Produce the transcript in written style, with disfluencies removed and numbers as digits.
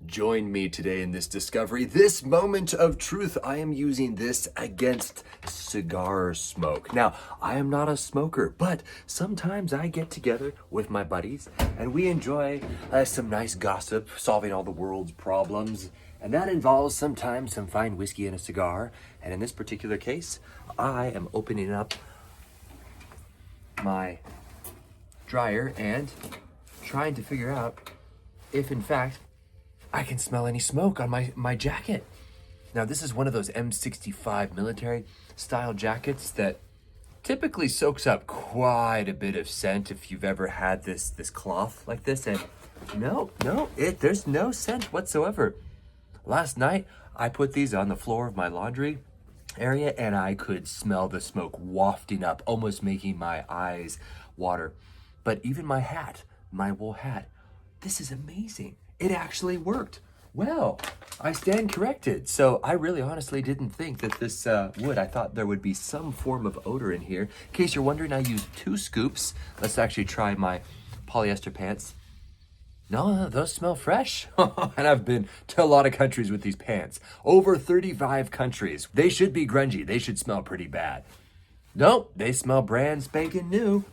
Join me today in this discovery, this moment of truth. I am using this against cigar smoke. Now, I am not a smoker, but sometimes I get together with my buddies and we enjoy some nice gossip, solving all the world's problems. And that involves sometimes some fine whiskey and a cigar. And in this particular case, I am opening up my dryer and trying to figure out if in fact I can smell any smoke on my jacket. Now this is one of those M65 military style jackets that typically soaks up quite a bit of scent if you've ever had this cloth like this, and there's no scent whatsoever. Last night I put these on the floor of my laundry area and I could smell the smoke wafting up, almost making my eyes water. But even my hat, my wool hat, this is amazing. It actually worked. Well, I stand corrected. So I really honestly didn't think that this would. I thought there would be some form of odor in here. In case you're wondering, I used 2 scoops. Let's actually try my polyester pants. No, those smell fresh. And I've been to a lot of countries with these pants. Over 35 countries. They should be grungy. They should smell pretty bad. Nope, they smell brand spanking new.